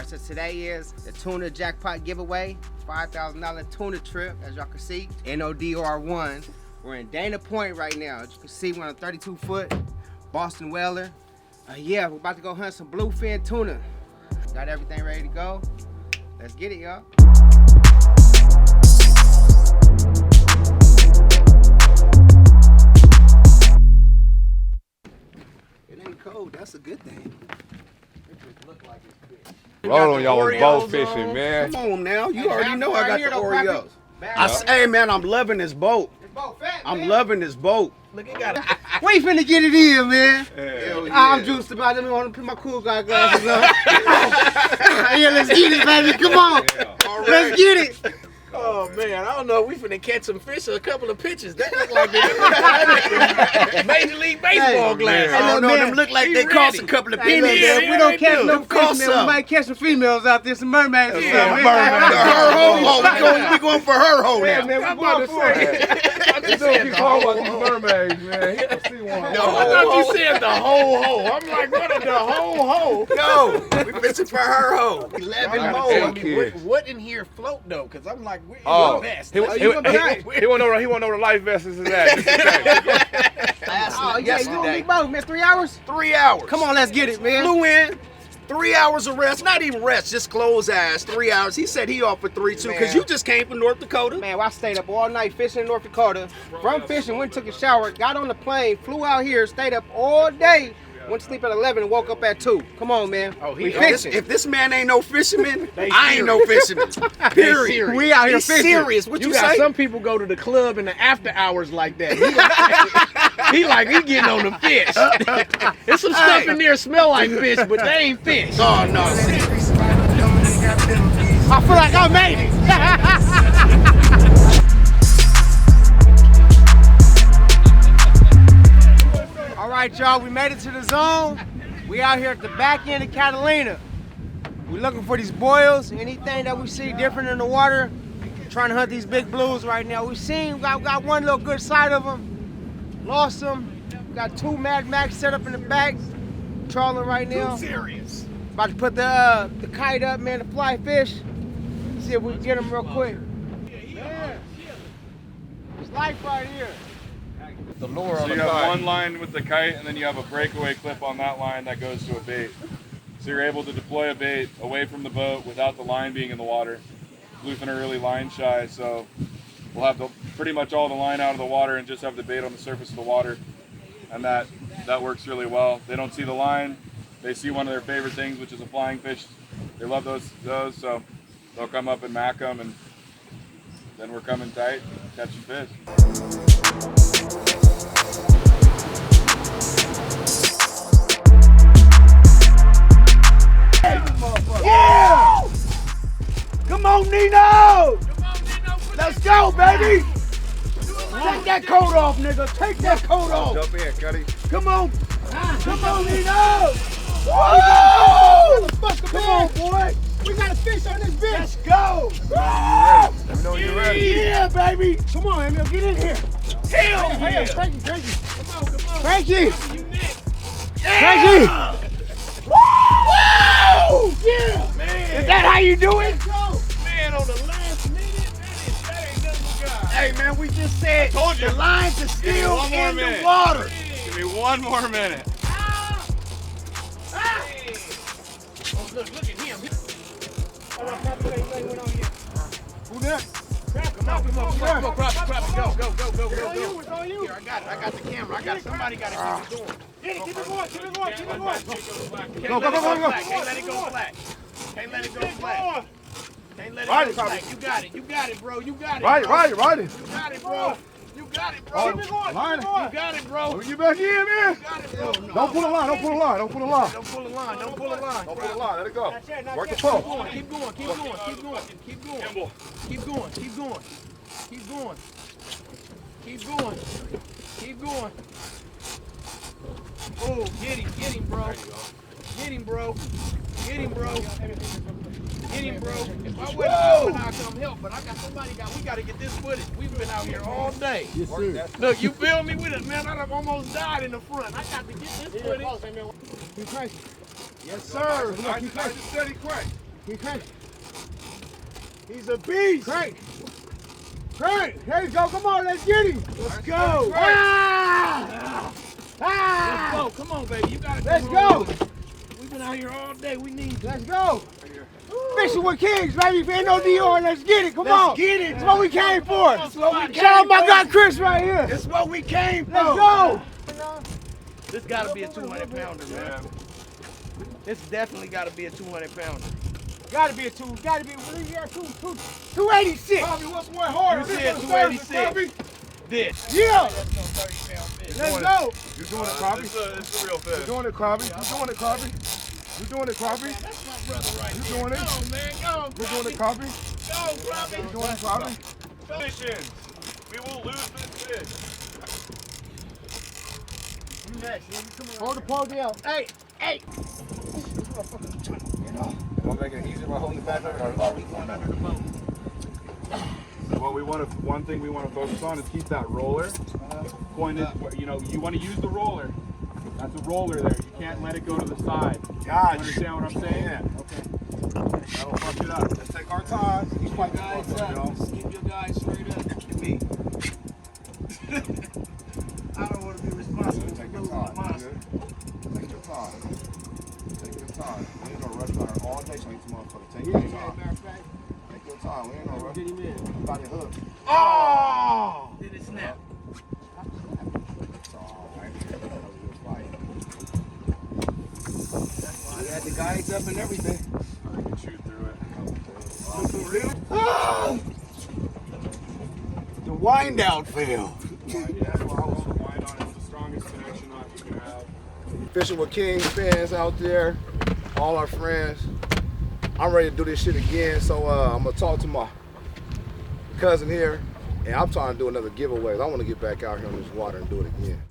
Alright, so today is the tuna jackpot giveaway. $5,000 tuna trip, as y'all can see. N.O.D.R. won. We're in Dana Point right now. As you can see, we're on a 32-foot Boston Whaler. Yeah, we're about to go hunt some bluefin tuna. Got everything ready to go. Let's get it, y'all. It ain't cold, that's a good thing. It just look like it's big. Roll on, y'all was boat fishing, man. Come on now, you already know I got the Oreos. Yep. Hey man, I'm loving this boat. Fat, I'm loving this boat. Look, it got it. We finna get it in, man. Hell yeah. I'm juiced about it. I want to put my cool guy glasses on. Yeah, let's get it, baby. Come on. All Let's get it. Oh man, I don't know. We finna catch some fish or a couple of pitches. That look like they Major League Baseball glasses. I don't know, man, them look like they cost a couple of Hey, pennies. look, man, we don't catch no Them cost fish, man. We some. might catch some females out there, some mermaids or something. Her ho. We going for her ho Yeah, now. man, I'm we going about to for it. This dude keep talking about these mermaids, man. He can see one. I thought you said the whole hoe. I'm like, what is the whole hoe? No, we fishing for her ho. 11 Hey, more. kid. What in here float though? Cause I'm like, we're in Oh, the best. he won't know where the life vest is at. Oh, yeah, you on big boat, man. 3 hours? 3 hours. Come on, let's get it, man. Flew in. 3 hours of rest, not even rest, just close eyes. 3 hours. He said he offered 3 too, because Man. you just came from North Dakota. Man, well, I stayed up all night fishing in North Dakota. From fishing, went and took a shower, got on the plane, flew out here, stayed up all day, went to sleep at 11 and woke up at 2. Come on, man. We fishing. If this man ain't no fisherman, I ain't no fisherman. Period. We out here He's fishing. serious. What you got say? some people go to the club in the after hours like that. He getting on the fish. There's some stuff in there smell like fish, but they ain't fish. Oh no. I feel like I made it. All right, y'all, we made it to the zone. We out here at the back end of Catalina. We looking for these boils, anything that we see different in the water. Trying to hunt these big blues right now. We got one little good sight of them. Lost them. We got 2 Mad Max set up in the back. Trawling right now. Serious. About to put the kite up, man, to fly fish. See if we can get them real quick. Man, it's life right here. The lure So on you the have kite. one line with the kite, and then you have a breakaway clip on that line that goes to a bait. So you're able to deploy a bait away from the boat without the line being in the water. Bluefin are really line shy, so we'll have pretty much all the line out of the water and just have the bait on the surface of the water, and that works really well. They don't see the line. They see one of their favorite things, which is a flying fish. They love those, so they'll come up and mack them, and then we're coming tight, catching fish. Yeah! Come on, Nino! Let's go, baby! Take that coat off, nigga. Take that coat off. Jump in, Cuddy. Come on. Come on, Nino! Woo! Come on, boy. We got a fish on this bitch. Let's go. Let me know when you're ready. Yeah, baby. Come on, Emil, get in here. Hell yeah. Thank you. Come on. Thank you. Yeah. Woo! Yeah. Man. Is that how you do it? Man, on the last minute, that ain't nothing but God. Hey, man, we just said the lines are still one more in the minute. water. Give me one more minute. Oh, look at him. Who next? Come on, crop it, go. Here, I got the camera. Somebody got to keep it going. Keep it going. Can't let it go flat. Can't let it go flat. You got it, bro. You got it. Right. You got it, bro. You got it, bro. Oh, You got it, bro. You back in, man. You got it, bro. Don't pull the line. Don't pull the line. Don't pull the line. Let it go. Work the pole. Keep going. Keep going. Oh, get him, bro. Get him, bro. If I wasn't coming, I'd come help, but we got to get this footage. We've been out here all day. Yes, sir. Look, you feel me with it, man? I've almost died in the front. I got to get this footage. Keep cranking. Yes, sir. Nice and steady crank. Keep cranking. He's a beast. Crank. Crank. There you go. Come on, let's get him. Let's go. Ah! Ah! Let's go. Come on, baby. You gotta come Let's on. go. We've been out here all day. We need you. Let's go. Fishing with Kings, baby. For N.O.D.R. Let's get it. Come on. Let's get it. That's what we came for. That's what we Shout out came my for. guy Chris right here. That's what we came for. Let's go. This gotta be a 200 pounder, man. This definitely gotta be a 200 pounder. Gotta be a two. Gotta be. What is that? 286. Bobby, what's one harder? You said 286. This. Yeah. That's no 30-pound fish. Let's go. You're doing it, Bobby. It's a real fish. You're doing it, Bobby. You're doing it, Bobby. You're doing it, Bobby. That's my brother right You there. doing it? Go, man. Go, You're doing it, Bobby. Go, Robbie. You're doing it, Bobby. Fishing. We will lose this fish. You next. Hold the pole down. Hey, hey. I'm making it easier by holding it back up. One thing we want to focus on is keep that roller pointed. You know, you want to use the roller. That's a roller there. You can't let it go to the side. Gotcha. You understand what I'm saying? Yeah. Okay. That'll fuck it up. Let's take our time. He's quite Guys up. Keep your guys straight up. Me. I don't want to be responsible for Take your losing time. my monster. Take your time. Take your time. We ain't gonna rush on her all day, so you motherfucker. Take your time. Take your time. We ain't gonna rush. Get him in. Got your hook. Oh! Did it snap? It's all right. We had the guides up and everything. I can shoot through it. The wind down fail. Yeah, that's why I was wind on it. It's the strongest connection knot you can have. Fishing with Kings fans out there, all our friends. I'm ready to do this shit again, so I'm gonna talk to my cousin here, and I'm trying to do another giveaway. I want to get back out here on this water and do it again.